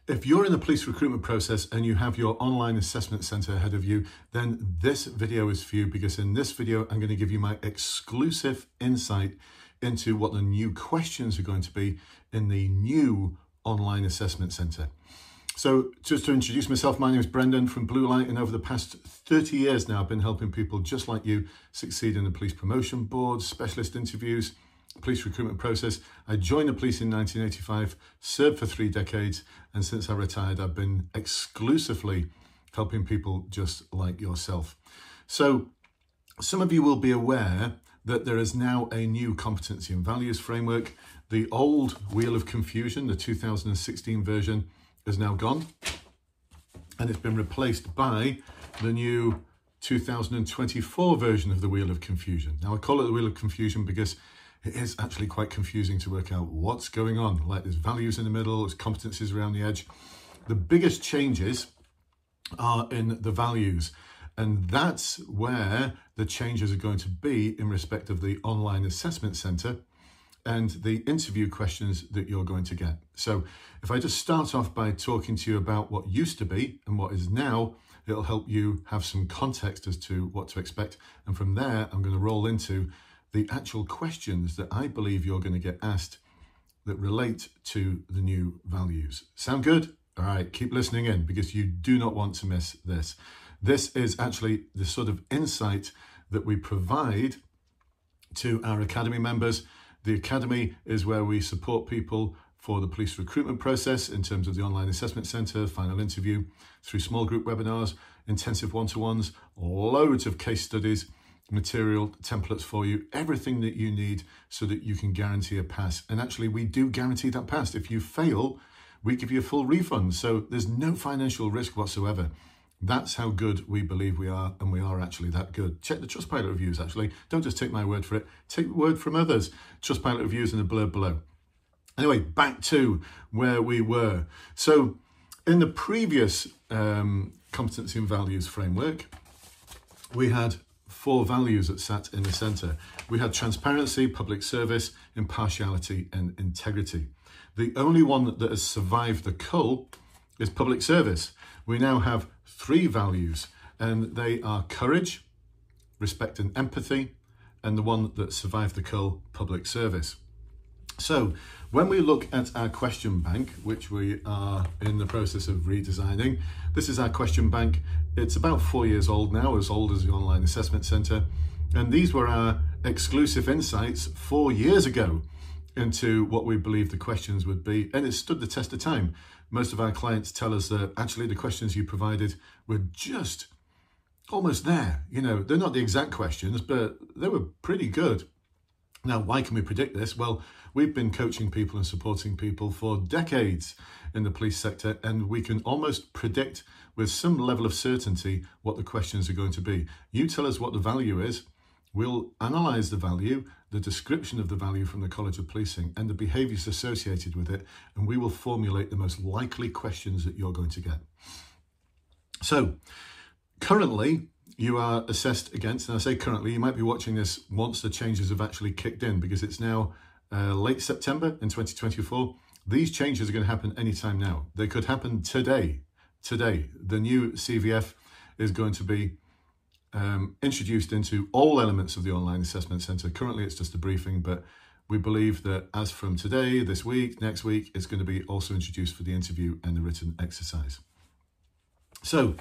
If you're in the police recruitment process and you have your online assessment centre ahead of you, then this video is for you, because in this video, I'm going to give you my exclusive insight into what the new questions are going to be in the new online assessment centre. So just to introduce myself, my name is Brendan from Blue Light, and over the past 30 years now, I've been helping people just like you succeed in the police promotion boards, specialist interviews, police recruitment process. I joined the police in 1985, served for 3 decades, and since I retired, I've been exclusively helping people just like yourself. So some of you will be aware that there is now a new competency and values framework. The old Wheel of Confusion, the 2016 version, is now gone, and it's been replaced by the new 2024 version of the Wheel of Confusion. Now, I call it the Wheel of Confusion because it is actually quite confusing to work out what's going on. Like, there's values in the middle, there's competencies around the edge. The biggest changes are in the values, and that's where the changes are going to be in respect of the online assessment centre and the interview questions that you're going to get. So if I just start off by talking to you about what used to be and what is now, it'll help you have some context as to what to expect. And from there, I'm going to roll into the actual questions that I believe you're going to get asked that relate to the new values. Sound good? All right, keep listening in, because you do not want to miss this. This is actually the sort of insight that we provide to our Academy members. The Academy is where we support people for the police recruitment process in terms of the online assessment centre, final interview, through small group webinars, intensive one-to-ones, loads of case studies, material, templates for you, everything that you need so that you can guarantee a pass. And actually, we do guarantee that pass. If you fail, we give you a full refund. So there's no financial risk whatsoever. That's how good we believe we are, and we are actually that good. Check the Trustpilot reviews, actually. Don't just take my word for it. Take the word from others. Trustpilot reviews in the blurb below. Anyway, back to where we were. So in the previous competency and values framework, we had 4 values that sat in the centre. We had transparency, public service, impartiality, and integrity. The only one that has survived the cull is public service. We now have 3 values, and they are courage, respect and empathy, and the one that survived the cull, public service. So when we look at our question bank, which we are in the process of redesigning, this is our question bank. It's about 4 years old now, as old as the online assessment centre. And these were our exclusive insights 4 years ago into what we believe the questions would be. And it stood the test of time. Most of our clients tell us that actually the questions you provided were just almost there. You know, they're not the exact questions, but they were pretty good. Now, why can we predict this? Well, we've been coaching people and supporting people for decades in the police sector, and we can almost predict with some level of certainty what the questions are going to be. You tell us what the value is, we'll analyse the value, the description of the value from the College of Policing, and the behaviours associated with it, and we will formulate the most likely questions that you're going to get. So, currently, you are assessed against, and I say currently, you might be watching this once the changes have actually kicked in, because it's now late September in 2024. These changes are going to happen anytime now. They could happen today. Today, the new CVF is going to be introduced into all elements of the online assessment centre. Currently, it's just a briefing, but we believe that as from today, this week, next week, it's going to be also introduced for the interview and the written exercise. So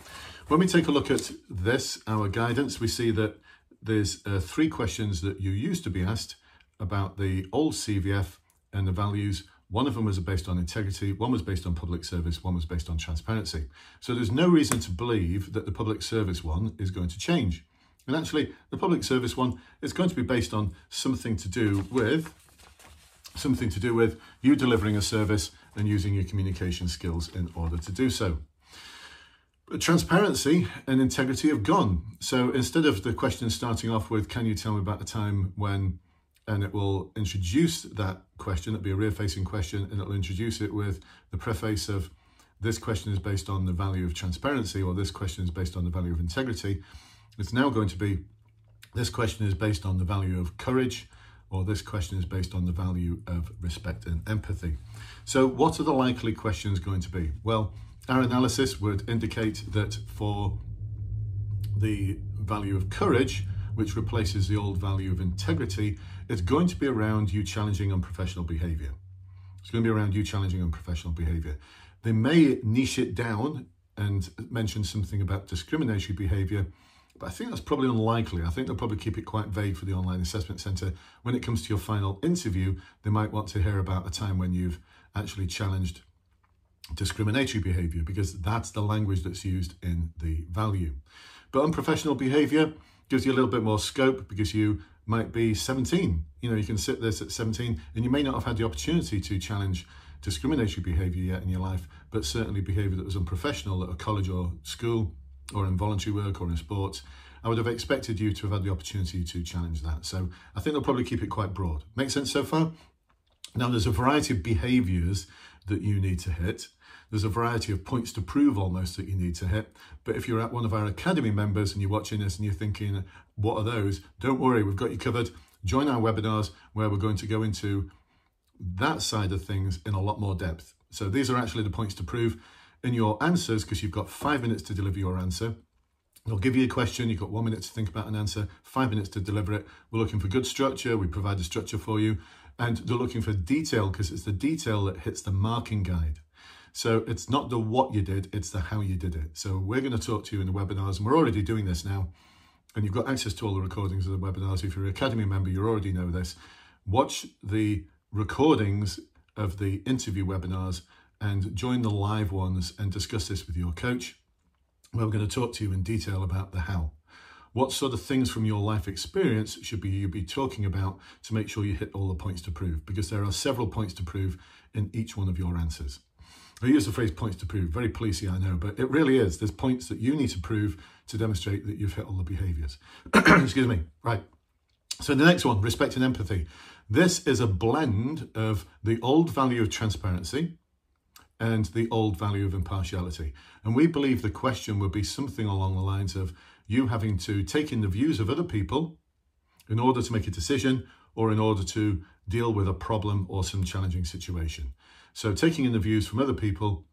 when we take a look at this, our guidance, we see that there's 3 questions that you used to be asked about the old CVF and the values. One of them was based on integrity, one was based on public service, one was based on transparency. So there's no reason to believe that the public service one is going to change. And actually, the public service one is going to be based on something to do with you delivering a service and using your communication skills in order to do so. But transparency and integrity have gone. So instead of the question starting off with, can you tell me about the time when, and it will introduce that question, it'll be a rear-facing question, and it'll introduce it with the preface of, this question is based on the value of transparency, or this question is based on the value of integrity. It's now going to be, this question is based on the value of courage, or this question is based on the value of respect and empathy. So what are the likely questions going to be? Well, our analysis would indicate that for the value of courage, which replaces the old value of integrity, it's going to be around you challenging unprofessional behavior. It's going to be around you challenging unprofessional behavior. They may niche it down and mention something about discriminatory behavior, but I think that's probably unlikely. I think they'll probably keep it quite vague for the online assessment centre. When it comes to your final interview, they might want to hear about a time when you've actually challenged discriminatory behavior, because that's the language that's used in the value. But unprofessional behavior gives you a little bit more scope, because you might be 17. You know, you can sit this at 17 and you may not have had the opportunity to challenge discriminatory behavior yet in your life, but certainly behavior that was unprofessional at a college or school or in voluntary work or in sports. I would have expected you to have had the opportunity to challenge that. So I think they'll probably keep it quite broad. Make sense so far? Now, there's a variety of behaviors that you need to hit. There's a variety of points to prove almost that you need to hit. But if you're at one of our Academy members and you're watching this and you're thinking, what are those? Don't worry, we've got you covered. Join our webinars where we're going to go into that side of things in a lot more depth. So these are actually the points to prove in your answers, because you've got 5 minutes to deliver your answer. They'll give you a question, you've got 1 minute to think about an answer, 5 minutes to deliver it. We're looking for good structure, we provide a structure for you. And they're looking for detail, because it's the detail that hits the marking guide. So it's not the what you did, it's the how you did it. So we're going to talk to you in the webinars, and we're already doing this now. And you've got access to all the recordings of the webinars. If you're an Academy member, you already know this. Watch the recordings of the interview webinars and join the live ones and discuss this with your coach, where we're going to talk to you in detail about the how. What sort of things from your life experience should you be talking about to make sure you hit all the points to prove? Because there are several points to prove in each one of your answers. I use the phrase points to prove, very policey, I know, but it really is. There's points that you need to prove to demonstrate that you've hit all the behaviours. Excuse me. Right. So the next one, respect and empathy. This is a blend of the old value of transparency and the old value of impartiality. And we believe the question will be something along the lines of you having to take in the views of other people in order to make a decision or in order to deal with a problem or some challenging situation. So taking in the views from other people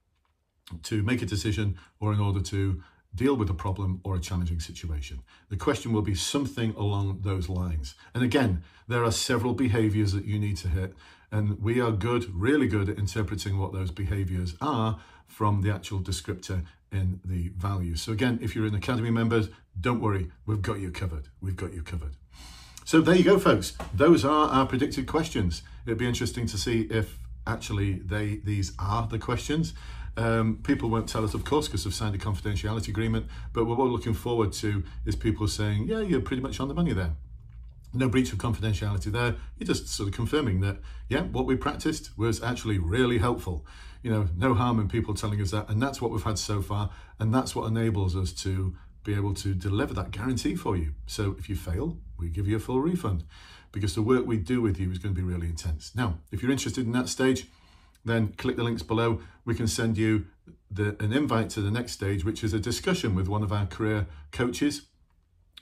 to make a decision or in order to deal with a problem or a challenging situation. The question will be something along those lines. And again, there are several behaviors that you need to hit, and we are good, really good at interpreting what those behaviors are from the actual descriptor in the values. So again, if you're an Academy member, don't worry, we've got you covered. We've got you covered. So there you go, folks. Those are our predicted questions. It'd be interesting to see if actually these are the questions. People won't tell us, of course, because they've signed a confidentiality agreement, but what we're looking forward to is people saying, yeah, you're pretty much on the money there. No breach of confidentiality there. You're just sort of confirming that, yeah, what we practiced was actually really helpful. You know, no harm in people telling us that, and that's what we've had so far, and that's what enables us to be able to deliver that guarantee for you. So if you fail, we give you a full refund, because the work we do with you is going to be really intense. Now, if you're interested in that stage, then click the links below. We can send you an invite to the next stage, which is a discussion with one of our career coaches,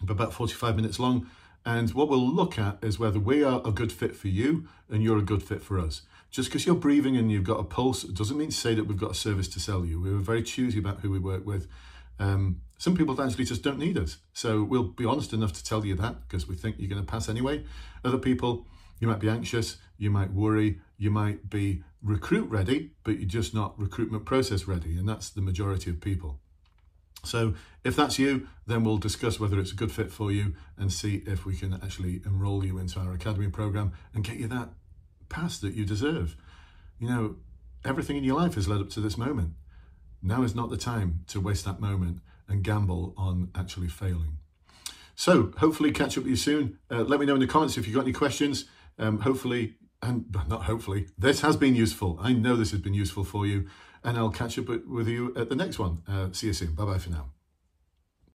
about 45 minutes long. And what we'll look at is whether we are a good fit for you and you're a good fit for us. Just because you're breathing and you've got a pulse, it doesn't mean to say that we've got a service to sell you. We're very choosy about who we work with. Some people actually just don't need us. So we'll be honest enough to tell you that, because we think you're going to pass anyway. Other people, you might be anxious, you might worry, you might be recruit ready, but you're just not recruitment process ready. And that's the majority of people. So if that's you, then we'll discuss whether it's a good fit for you and see if we can actually enroll you into our Academy program and get you that pass that you deserve. You know, everything in your life has led up to this moment. Now is not the time to waste that moment and gamble on actually failing. So hopefully catch up with you soon. Let me know in the comments if you've got any questions. Hopefully, and not hopefully, this has been useful. I know this has been useful for you, and I'll catch up with you at the next one. See you soon. Bye-bye for now.